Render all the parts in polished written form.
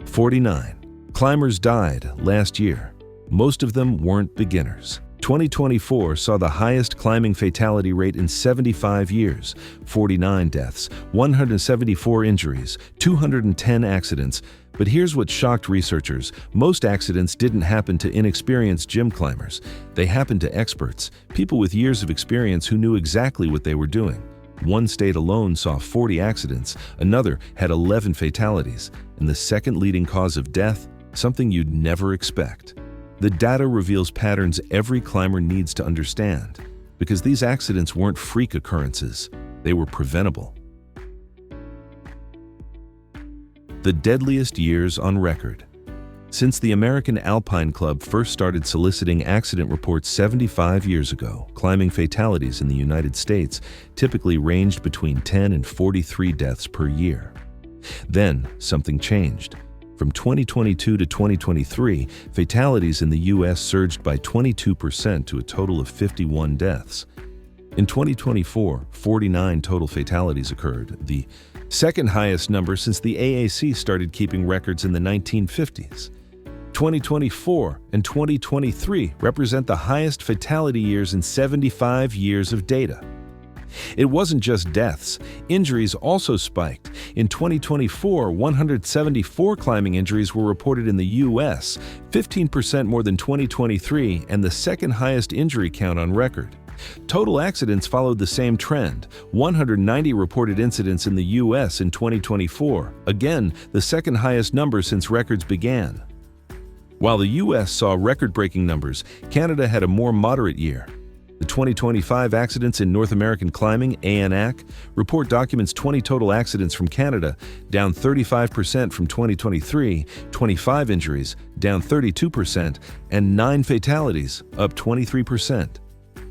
49. Climbers died last year. Most of them weren't beginners. 2024 saw the highest climbing fatality rate in 75 years, 49 deaths, 174 injuries, 210 accidents. But here's what shocked researchers. Most accidents didn't happen to inexperienced gym climbers. They happened to experts, people with years of experience who knew exactly what they were doing. One state alone saw 40 accidents, another had 11 fatalities, and the second leading cause of death, something you'd never expect. The data reveals patterns every climber needs to understand, because these accidents weren't freak occurrences, they were preventable. The deadliest years on record. Since the American Alpine Club first started soliciting accident reports 75 years ago, climbing fatalities in the United States typically ranged between 10 and 43 deaths per year. Then, something changed. From 2022 to 2023, fatalities in the U.S. surged by 22% to a total of 51 deaths. In 2024, 49 total fatalities occurred, the second highest number since the AAC started keeping records in the 1950s. 2024 and 2023 represent the highest fatality years in 75 years of data. It wasn't just deaths. Injuries also spiked. In 2024, 174 climbing injuries were reported in the U.S., 15% more than 2023, and the second highest injury count on record. Total accidents followed the same trend, 190 reported incidents in the U.S. in 2024, again, the second highest number since records began. While the U.S. saw record-breaking numbers, Canada had a more moderate year. The 2025 Accidents in North American Climbing (ANAC) report documents 20 total accidents from Canada, down 35% from 2023, 25 injuries, down 32%, and 9 fatalities, up 23%.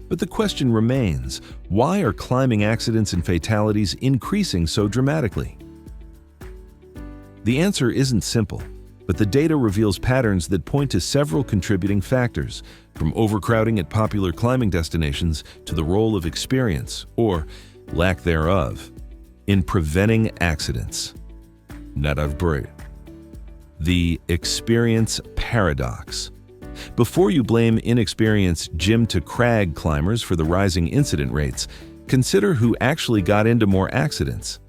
But the question remains, why are climbing accidents and fatalities increasing so dramatically? The answer isn't simple, but the data reveals patterns that point to several contributing factors, from overcrowding at popular climbing destinations to the role of experience, or lack thereof, in preventing accidents. The experience paradox. Before you blame inexperienced gym-to-crag climbers for the rising incident rates, consider who actually got into more accidents.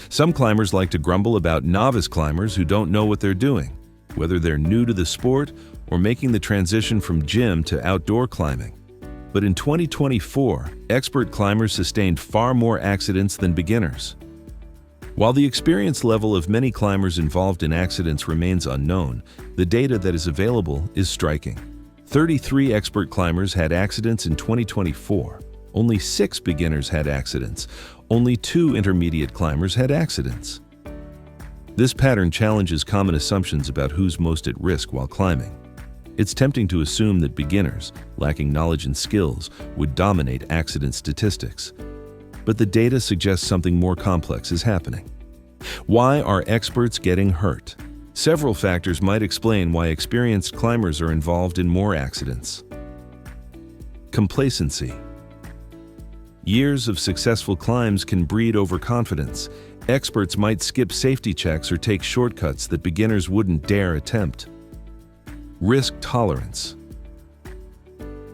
Some climbers like to grumble about novice climbers who don't know what they're doing, whether they're new to the sport or making the transition from gym to outdoor climbing. But in 2024, expert climbers sustained far more accidents than beginners. While the experience level of many climbers involved in accidents remains unknown, the data that is available is striking. 33 expert climbers had accidents in 2024. Only 6 beginners had accidents. Only 2 intermediate climbers had accidents. This pattern challenges common assumptions about who's most at risk while climbing. It's tempting to assume that beginners, lacking knowledge and skills, would dominate accident statistics. But the data suggests something more complex is happening. Why are experts getting hurt? Several factors might explain why experienced climbers are involved in more accidents. Complacency. Years of successful climbs can breed overconfidence. Experts might skip safety checks or take shortcuts that beginners wouldn't dare attempt. Risk tolerance.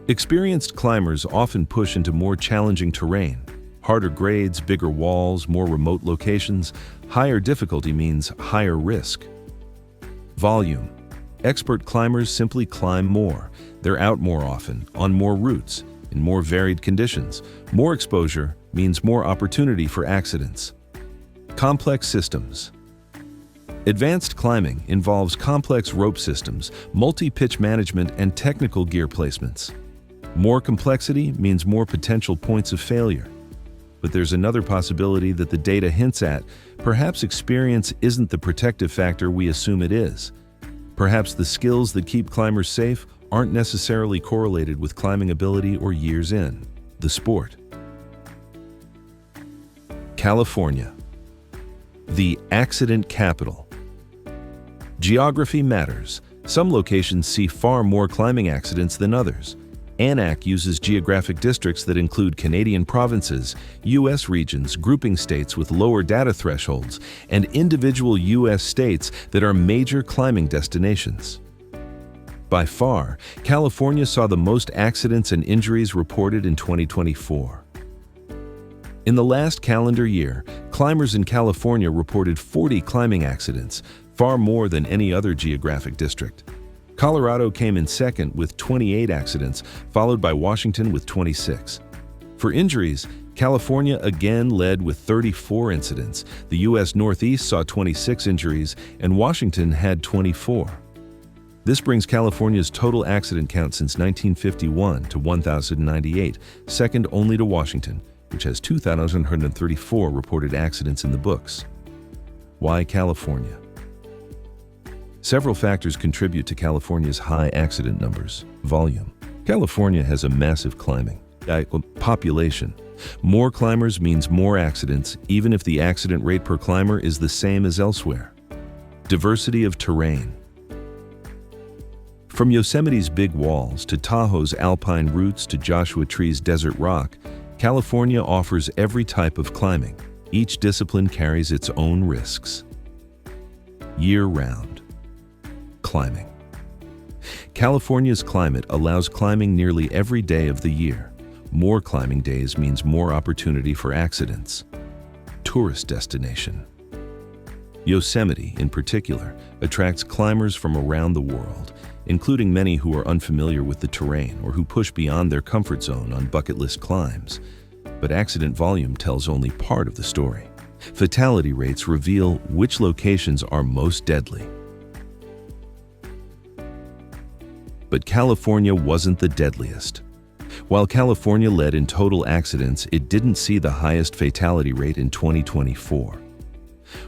Experienced climbers often push into more challenging terrain. Harder grades, bigger walls, more remote locations. Higher difficulty means higher risk. Volume. Expert climbers simply climb more. They're out more often, on more routes, in more varied conditions. More exposure means more opportunity for accidents. Complex systems. Advanced climbing involves complex rope systems, multi-pitch management, and technical gear placements. More complexity means more potential points of failure. But there's another possibility that the data hints at. Perhaps experience isn't the protective factor we assume it is. Perhaps the skills that keep climbers safe aren't necessarily correlated with climbing ability or years in the sport. California, the accident capital. Geography matters. Some locations see far more climbing accidents than others. ANAC uses geographic districts that include Canadian provinces, U.S. regions, grouping states with lower data thresholds, and individual U.S. states that are major climbing destinations. By far, California saw the most accidents and injuries reported in 2024. In the last calendar year, climbers in California reported 40 climbing accidents, far more than any other geographic district. Colorado came in second with 28 accidents, followed by Washington with 26. For injuries, California again led with 34 incidents. The U.S. Northeast saw 26 injuries, and Washington had 24. This brings California's total accident count since 1951 to 1,098, second only to Washington, which has 2,134 reported accidents in the books. Why California? Several factors contribute to California's high accident numbers. Volume. California has a massive climbing population. More climbers means more accidents, even if the accident rate per climber is the same as elsewhere. Diversity of terrain. From Yosemite's Big Walls to Tahoe's alpine routes to Joshua Tree's desert rock, California offers every type of climbing. Each discipline carries its own risks. Year-round climbing. California's climate allows climbing nearly every day of the year. More climbing days means more opportunity for accidents. Tourist destination. Yosemite, in particular, attracts climbers from around the world, including many who are unfamiliar with the terrain or who push beyond their comfort zone on bucket list climbs. But accident volume tells only part of the story. Fatality rates reveal which locations are most deadly. But California wasn't the deadliest. While California led in total accidents, it didn't see the highest fatality rate in 2024.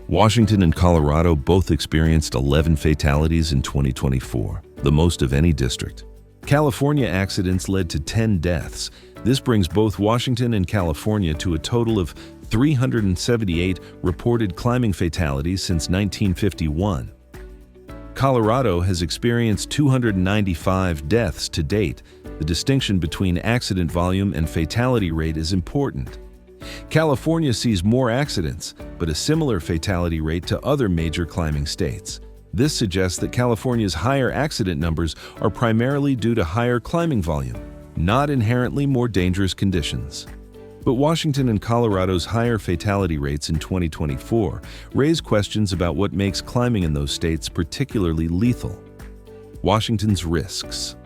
Washington and Colorado both experienced 11 fatalities in 2024, the most of any district. California accidents led to 10 deaths. This brings both Washington and California to a total of 378 reported climbing fatalities since 1951. Colorado has experienced 295 deaths to date. The distinction between accident volume and fatality rate is important. California sees more accidents, but a similar fatality rate to other major climbing states. This suggests that California's higher accident numbers are primarily due to higher climbing volume, not inherently more dangerous conditions. But Washington and Colorado's higher fatality rates in 2024 raise questions about what makes climbing in those states particularly lethal. Washington's risks.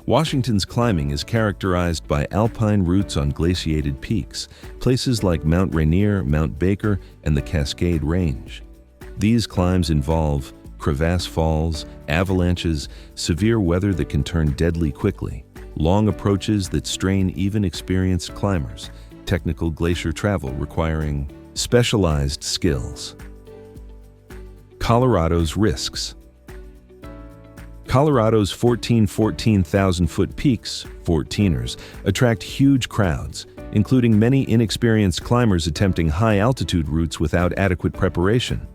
Washington's climbing is characterized by alpine routes on glaciated peaks, places like Mount Rainier, Mount Baker, and the Cascade Range. These climbs involve crevasse falls, avalanches, severe weather that can turn deadly quickly, long approaches that strain even experienced climbers, technical glacier travel requiring specialized skills. Colorado's risks. Colorado's 14,000-foot peaks, 14ers, attract huge crowds, including many inexperienced climbers attempting high-altitude routes without adequate preparation.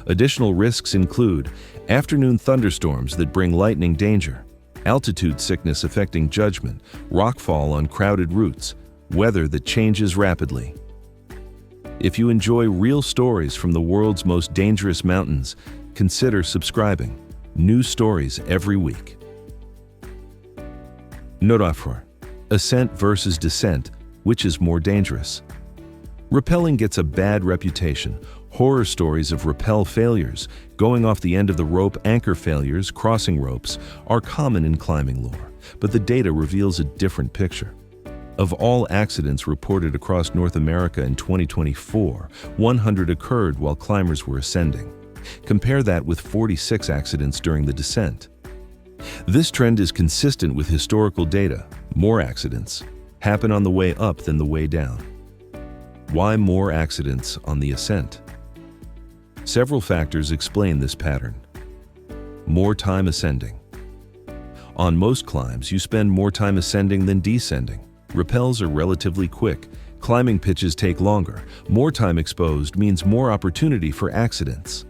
Additional risks include afternoon thunderstorms that bring lightning danger, altitude sickness affecting judgment, rockfall on crowded routes, weather that changes rapidly. If you enjoy real stories from the world's most dangerous mountains, consider subscribing. New stories every week. Note: Ascent versus descent, which is more dangerous? Rappelling gets a bad reputation. Horror stories of rappel failures, going off the end of the rope, anchor failures, crossing ropes, are common in climbing lore, but the data reveals a different picture. Of all accidents reported across North America in 2024, 100 occurred while climbers were ascending. Compare that with 46 accidents during the descent. This trend is consistent with historical data. More accidents happen on the way up than the way down. Why more accidents on the ascent? Several factors explain this pattern. More time ascending. On most climbs, you spend more time ascending than descending. Rappels are relatively quick. Climbing pitches take longer. More time exposed means more opportunity for accidents.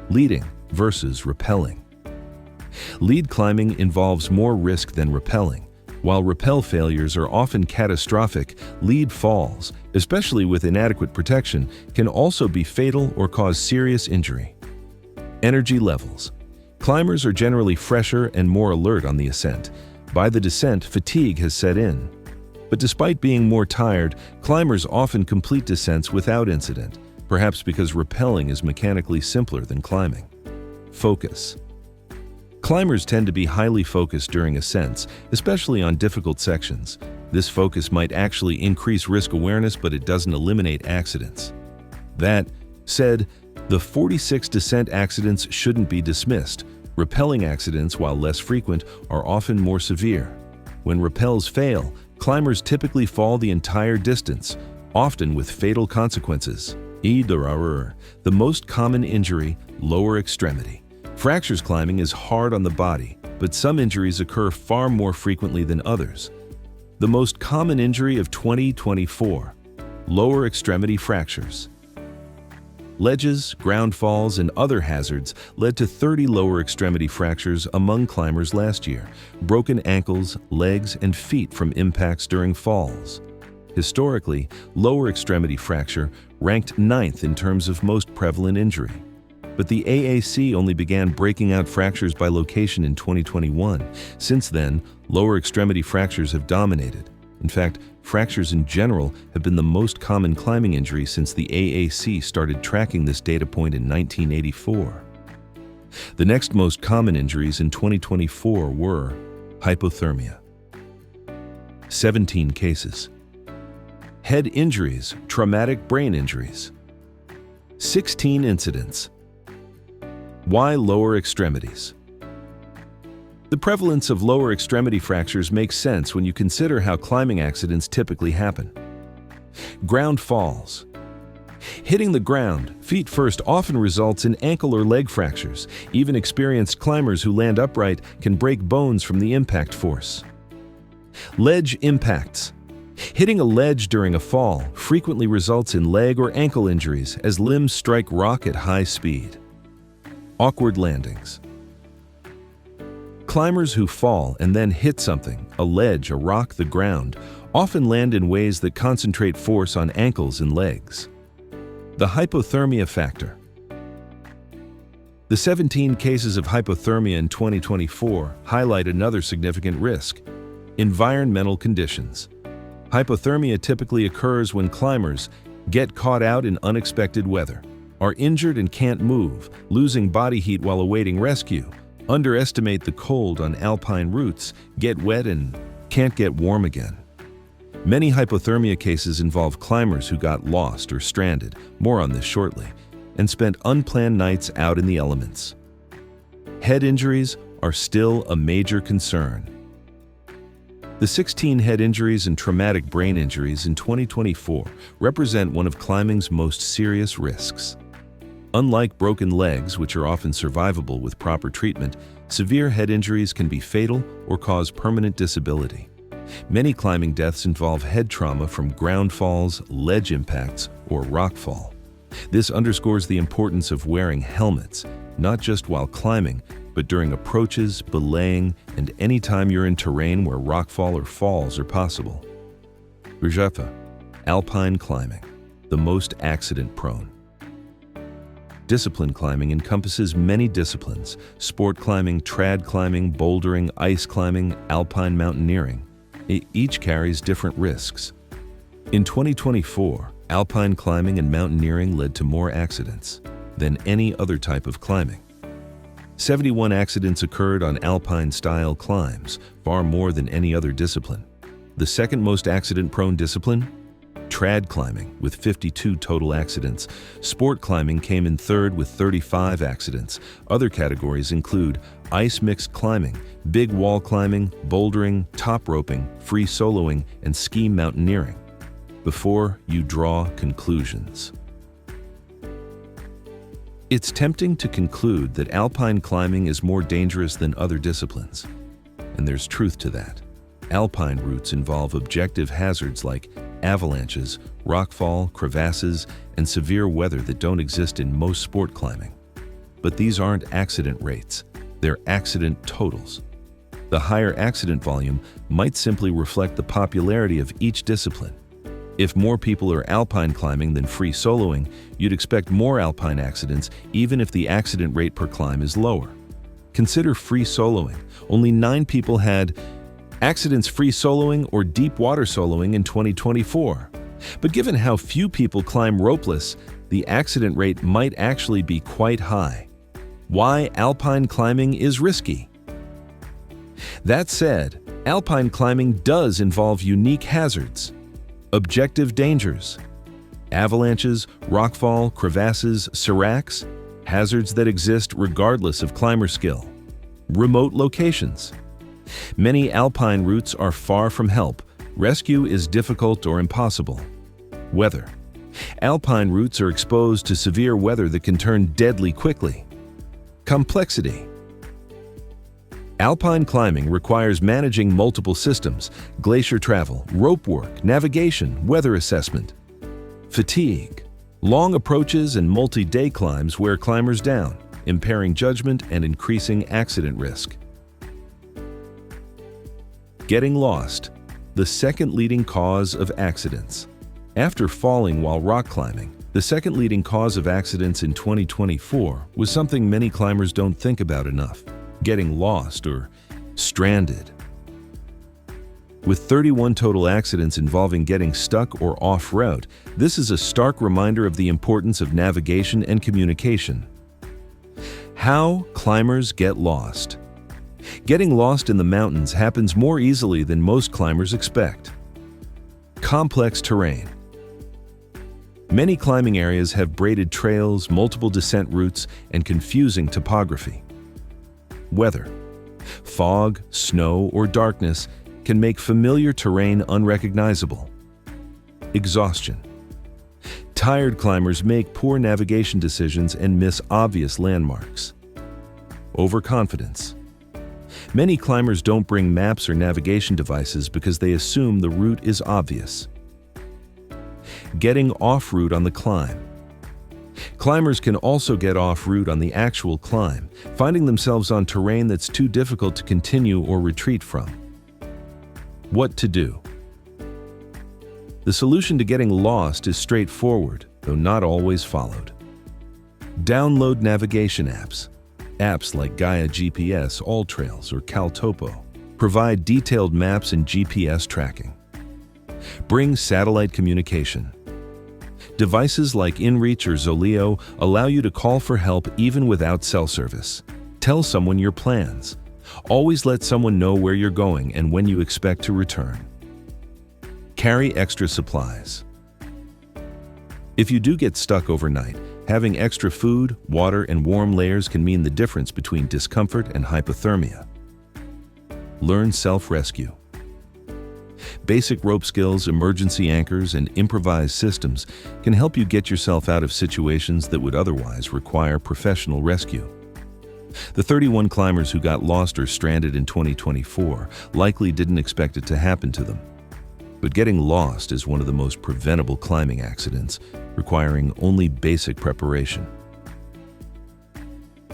Leading versus rappelling. Lead climbing involves more risk than rappelling. While rappel failures are often catastrophic, lead falls, especially with inadequate protection, can also be fatal or cause serious injury. Energy levels. Climbers are generally fresher and more alert on the ascent. By the descent, fatigue has set in. But despite being more tired, climbers often complete descents without incident, perhaps because rappelling is mechanically simpler than climbing. Focus. Climbers tend to be highly focused during ascents, especially on difficult sections. This focus might actually increase risk awareness, but it doesn't eliminate accidents. That said, the 46 descent accidents shouldn't be dismissed. Rappelling accidents, while less frequent, are often more severe. When rappels fail, climbers typically fall the entire distance, often with fatal consequences. The most common injury, lower extremity. Fractures climbing is hard on the body, but some injuries occur far more frequently than others. The most common injury of 2024, lower extremity fractures. Ledges, ground falls, and other hazards led to 30 lower extremity fractures among climbers last year, broken ankles, legs, and feet from impacts during falls. Historically, lower extremity fracture ranked 9th in terms of most prevalent injury. But the AAC only began breaking out fractures by location in 2021. Since then, lower extremity fractures have dominated. In fact, fractures in general have been the most common climbing injury since the AAC started tracking this data point in 1984. The next most common injuries in 2024 were hypothermia, 17 cases; head injuries, traumatic brain injuries, 16 incidents. Why lower extremities? The prevalence of lower extremity fractures makes sense when you consider how climbing accidents typically happen. Ground falls. Hitting the ground, feet first, often results in ankle or leg fractures. Even experienced climbers who land upright can break bones from the impact force. Ledge impacts. Hitting a ledge during a fall frequently results in leg or ankle injuries as limbs strike rock at high speed. Awkward landings. Climbers who fall and then hit something, a ledge, a rock, the ground, often land in ways that concentrate force on ankles and legs. The hypothermia factor. The 17 cases of hypothermia in 2024 highlight another significant risk: environmental conditions. Hypothermia typically occurs when climbers get caught out in unexpected weather, are injured and can't move, losing body heat while awaiting rescue, underestimate the cold on alpine routes, get wet and can't get warm again. Many hypothermia cases involve climbers who got lost or stranded, more on this shortly, and spent unplanned nights out in the elements. Head injuries are still a major concern. The 16 head injuries and traumatic brain injuries in 2024 represent one of climbing's most serious risks. Unlike broken legs, which are often survivable with proper treatment, severe head injuries can be fatal or cause permanent disability. Many climbing deaths involve head trauma from ground falls, ledge impacts, or rock fall. This underscores the importance of wearing helmets, not just while climbing, but during approaches, belaying, and any time you're in terrain where rockfall or falls are possible. Alpine climbing, the most accident-prone. Discipline climbing encompasses many disciplines: sport climbing, trad climbing, bouldering, ice climbing, alpine mountaineering. Each carries different risks. In 2024, alpine climbing and mountaineering led to more accidents than any other type of climbing. 71 accidents occurred on alpine-style climbs, far more than any other discipline. The second most accident-prone discipline? Trad climbing, with 52 total accidents. Sport climbing came in third with 35 accidents. Other categories include ice mixed climbing, big wall climbing, bouldering, top roping, free soloing, and ski mountaineering. Before you draw conclusions. It's tempting to conclude that alpine climbing is more dangerous than other disciplines, and there's truth to that. Alpine routes involve objective hazards like avalanches, rockfall, crevasses, and severe weather that don't exist in most sport climbing. But these aren't accident rates, they're accident totals. The higher accident volume might simply reflect the popularity of each discipline. If more people are alpine climbing than free soloing, you'd expect more alpine accidents even if the accident rate per climb is lower. Consider free soloing. Only 9 people had accidents free soloing or deep water soloing in 2024. But given how few people climb ropeless, the accident rate might actually be quite high. Why alpine climbing is risky. That said, alpine climbing does involve unique hazards. Objective dangers: avalanches, rockfall, crevasses, seracs, hazards that exist regardless of climber skill. Remote locations. Many alpine routes are far from help. Rescue is difficult or impossible. Weather. Alpine routes are exposed to severe weather that can turn deadly quickly. Complexity. Alpine climbing requires managing multiple systems: glacier travel, rope work, navigation, weather assessment. Fatigue. Long approaches and multi-day climbs wear climbers down, impairing judgment and increasing accident risk. Getting lost, the second leading cause of accidents. After falling while rock climbing, the second leading cause of accidents in 2024 was something many climbers don't think about enough: getting lost or stranded. With 31 total accidents involving getting stuck or off route, this is a stark reminder of the importance of navigation and communication. How climbers get lost. Getting lost in the mountains happens more easily than most climbers expect. Complex terrain. Many climbing areas have braided trails, multiple descent routes, and confusing topography. Weather. Fog, snow, or darkness can make familiar terrain unrecognizable. Exhaustion. Tired climbers make poor navigation decisions and miss obvious landmarks. Overconfidence. Many climbers don't bring maps or navigation devices because they assume the route is obvious. Getting off route on the climb. Climbers can also get off route on the actual climb, finding themselves on terrain that's too difficult to continue or retreat from. What to do? The solution to getting lost is straightforward, though not always followed. Download navigation apps. Apps like Gaia GPS, AllTrails, or CalTopo provide detailed maps and GPS tracking. Bring satellite communication. Devices like InReach or Zoleo allow you to call for help even without cell service. Tell someone your plans. Always let someone know where you're going and when you expect to return. Carry extra supplies. If you do get stuck overnight, having extra food, water, and warm layers can mean the difference between discomfort and hypothermia. Learn self-rescue. Basic rope skills, emergency anchors, and improvised systems can help you get yourself out of situations that would otherwise require professional rescue. The 31 climbers who got lost or stranded in 2024 likely didn't expect it to happen to them. But getting lost is one of the most preventable climbing accidents, requiring only basic preparation.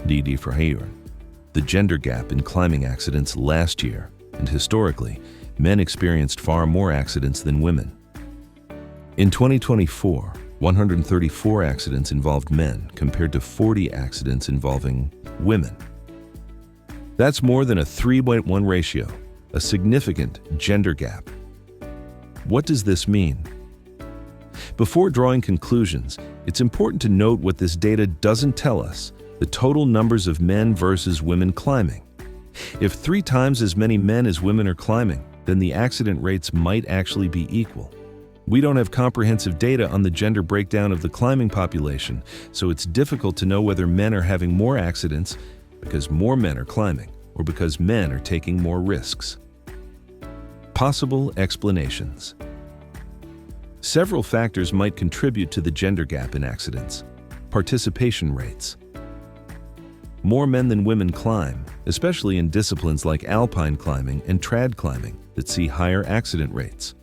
The gender gap in climbing accidents last year, and historically, men experienced far more accidents than women. In 2024, 134 accidents involved men compared to 40 accidents involving women. That's more than a 3:1 ratio, a significant gender gap. What does this mean? Before drawing conclusions, it's important to note what this data doesn't tell us: the total numbers of men versus women climbing. If 3 times as many men as women are climbing, then the accident rates might actually be equal. We don't have comprehensive data on the gender breakdown of the climbing population, so it's difficult to know whether men are having more accidents because more men are climbing or because men are taking more risks. Possible explanations. Several factors might contribute to the gender gap in accidents. Participation rates. More men than women climb, especially in disciplines like alpine climbing and trad climbing that see higher accident rates.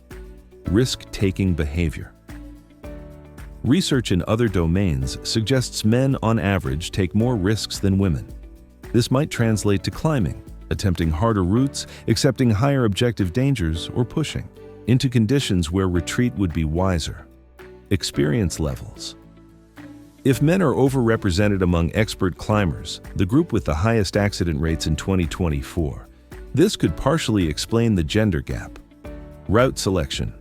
Risk-taking behavior. Research in other domains suggests men on average take more risks than women. This might translate to climbing, attempting harder routes, accepting higher objective dangers, or pushing into conditions where retreat would be wiser. Experience levels. If men are overrepresented among expert climbers, the group with the highest accident rates in 2024, this could partially explain the gender gap. Route selection.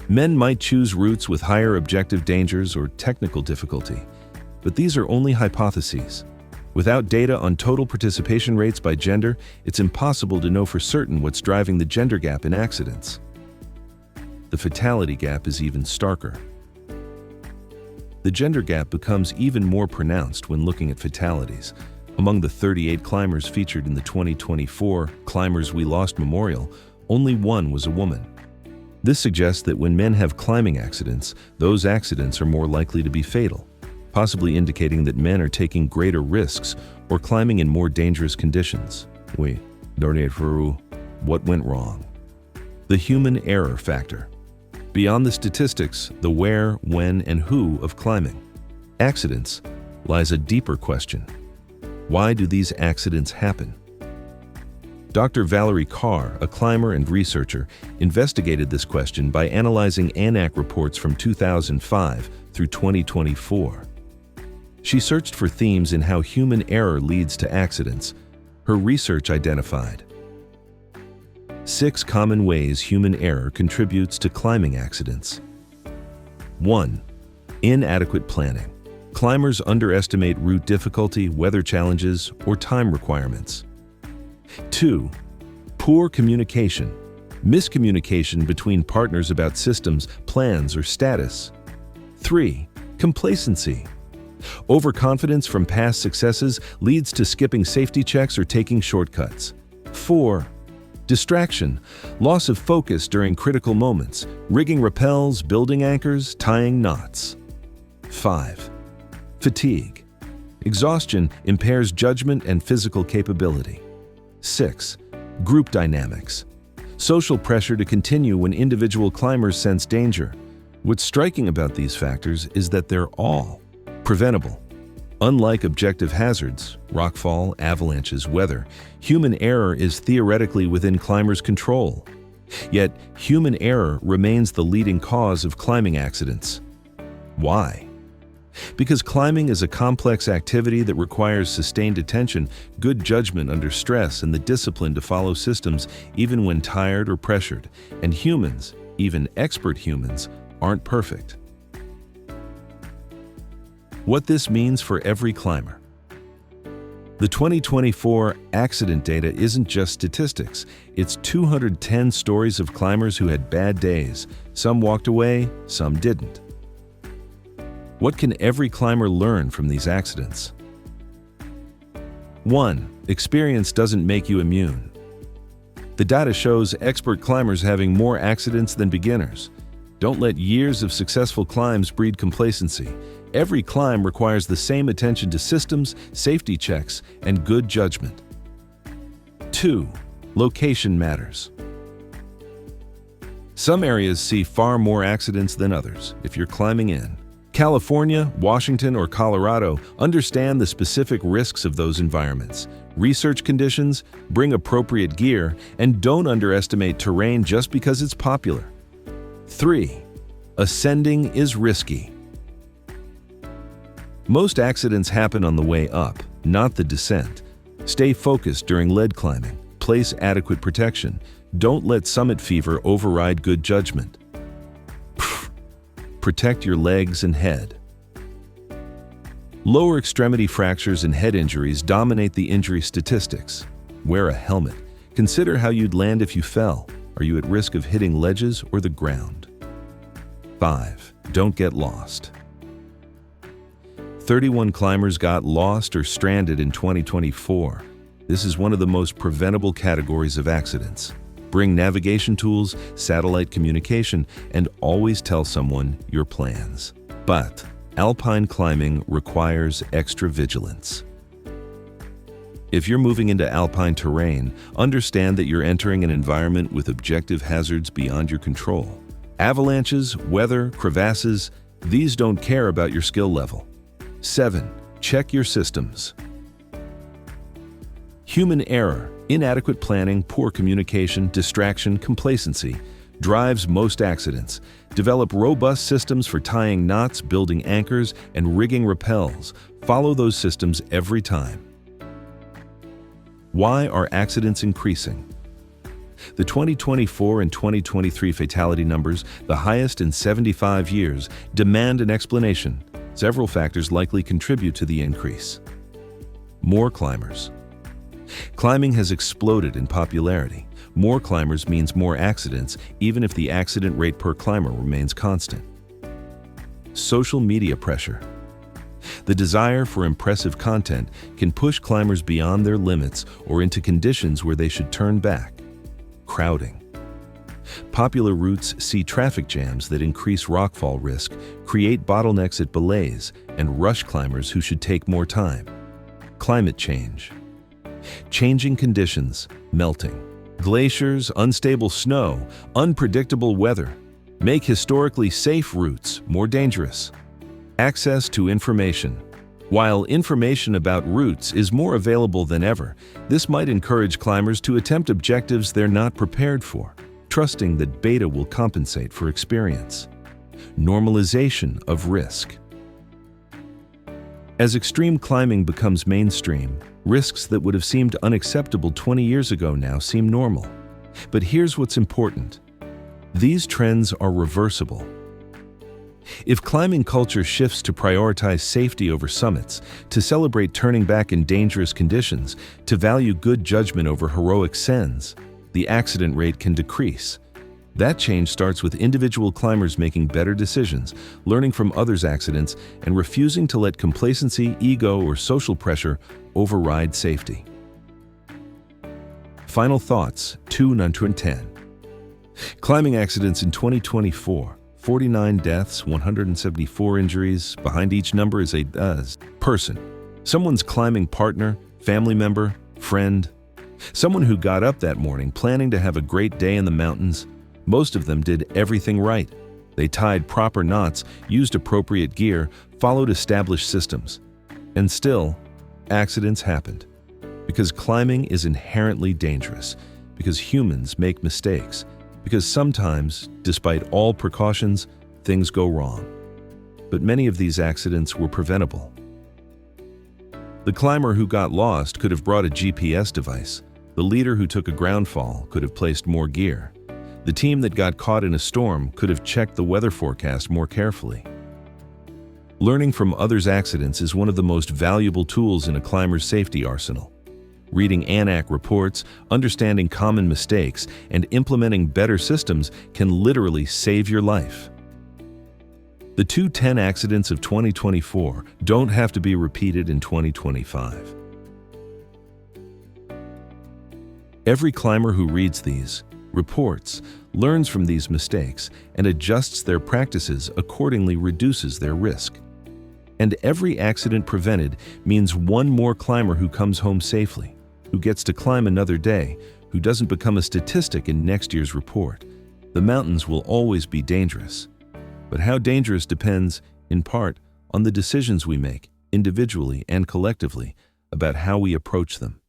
Men might choose routes with higher objective dangers or technical difficulty, but these are only hypotheses. Without data on total participation rates by gender, it's impossible to know for certain what's driving the gender gap in accidents. The fatality gap is even starker. The gender gap becomes even more pronounced when looking at fatalities. Among the 38 climbers featured in the 2024 Climbers We Lost Memorial, only one was a woman. This suggests that when men have climbing accidents, those accidents are more likely to be fatal, possibly indicating that men are taking greater risks or climbing in more dangerous conditions. Wait, what went wrong? The human error factor. Beyond the statistics, the where, when, and who of climbing accidents lies a deeper question. Why do these accidents happen? Dr. Valerie Carr, a climber and researcher, investigated this question by analyzing ANAC reports from 2005 through 2024. She searched for themes in how human error leads to accidents. Her research identified 6 common ways human error contributes to climbing accidents. 1. Inadequate planning. Climbers underestimate route difficulty, weather challenges, or time requirements. 2. Poor communication. Miscommunication between partners about systems, plans, or status. 3. Complacency. Overconfidence from past successes leads to skipping safety checks or taking shortcuts. 4. Distraction. Loss of focus during critical moments, rigging rappels, building anchors, tying knots. 5. Fatigue. Exhaustion impairs judgment and physical capability. 6. Group dynamics. Social pressure to continue when individual climbers sense danger. What's striking about these factors is that they're all preventable. Unlike objective hazards, rockfall, avalanches, weather, human error is theoretically within climbers' control. Yet, human error remains the leading cause of climbing accidents. Why? Because climbing is a complex activity that requires sustained attention, good judgment under stress, and the discipline to follow systems even when tired or pressured. And humans, even expert humans, aren't perfect. What this means for every climber. The 2024 accident data isn't just statistics. It's 210 stories of climbers who had bad days. Some walked away, some didn't. What can every climber learn from these accidents? 1. Experience doesn't make you immune. The data shows expert climbers having more accidents than beginners. Don't let years of successful climbs breed complacency. Every climb requires the same attention to systems, safety checks, and good judgment. 2. Location matters. Some areas see far more accidents than others. If you're climbing in California, Washington, or Colorado, understand the specific risks of those environments. Research conditions, bring appropriate gear, and don't underestimate terrain just because it's popular. 3. Ascending is risky. Most accidents happen on the way up, not the descent. Stay focused during lead climbing. Place adequate protection. Don't let summit fever override good judgment. Protect your legs and head. Lower extremity fractures and head injuries dominate the injury statistics. Wear a helmet. Consider how you'd land if you fell. Are you at risk of hitting ledges or the ground? 5. Don't get lost. 31 climbers got lost or stranded in 2024. This is one of the most preventable categories of accidents. Bring navigation tools, satellite communication, and always tell someone your plans. But alpine climbing requires extra vigilance. If you're moving into alpine terrain, understand that you're entering an environment with objective hazards beyond your control. Avalanches, weather, crevasses, these don't care about your skill level. 7. Check your systems. Human error, inadequate planning, poor communication, distraction, complacency drives most accidents. Develop robust systems for tying knots, building anchors, and rigging rappels. Follow those systems every time. Why are accidents increasing? The 2024 and 2023 fatality numbers, the highest in 75 years, demand an explanation. Several factors likely contribute to the increase. More climbers. Climbing has exploded in popularity. More climbers means more accidents, even if the accident rate per climber remains constant. Social media pressure. The desire for impressive content can push climbers beyond their limits or into conditions where they should turn back. Crowding. Popular routes see traffic jams that increase rockfall risk, create bottlenecks at belays, and rush climbers who should take more time. Climate change. Changing conditions, melting. Glaciers, unstable snow, unpredictable weather make historically safe routes more dangerous. Access to information. While information about routes is more available than ever, this might encourage climbers to attempt objectives they're not prepared for, trusting that beta will compensate for experience. Normalization of risk. As extreme climbing becomes mainstream, risks that would have seemed unacceptable 20 years ago now seem normal. But here's what's important. These trends are reversible. If climbing culture shifts to prioritize safety over summits, to celebrate turning back in dangerous conditions, to value good judgment over heroic sends, the accident rate can decrease. That change starts with individual climbers making better decisions, learning from others' accidents, and refusing to let complacency, ego, or social pressure override safety. Final thoughts, 2010. Climbing accidents in 2024, 49 deaths, 174 injuries. Behind each number is a person. Someone's climbing partner, family member, friend. Someone who got up that morning planning to have a great day in the mountains. Most of them did everything right. They tied proper knots, used appropriate gear, followed established systems. And still, accidents happened. Because climbing is inherently dangerous. Because humans make mistakes. Because sometimes, despite all precautions, things go wrong. But many of these accidents were preventable. The climber who got lost could have brought a GPS device. The leader who took a ground fall could have placed more gear. The team that got caught in a storm could have checked the weather forecast more carefully. Learning from others' accidents is one of the most valuable tools in a climber's safety arsenal. Reading ANAC reports, understanding common mistakes, and implementing better systems can literally save your life. The 210 accidents of 2024 don't have to be repeated in 2025. Every climber who reads these reports, learns from these mistakes, and adjusts their practices accordingly reduces their risk. And every accident prevented means one more climber who comes home safely, who gets to climb another day, who doesn't become a statistic in next year's report. The mountains will always be dangerous. But how dangerous depends, in part, on the decisions we make, individually and collectively, about how we approach them.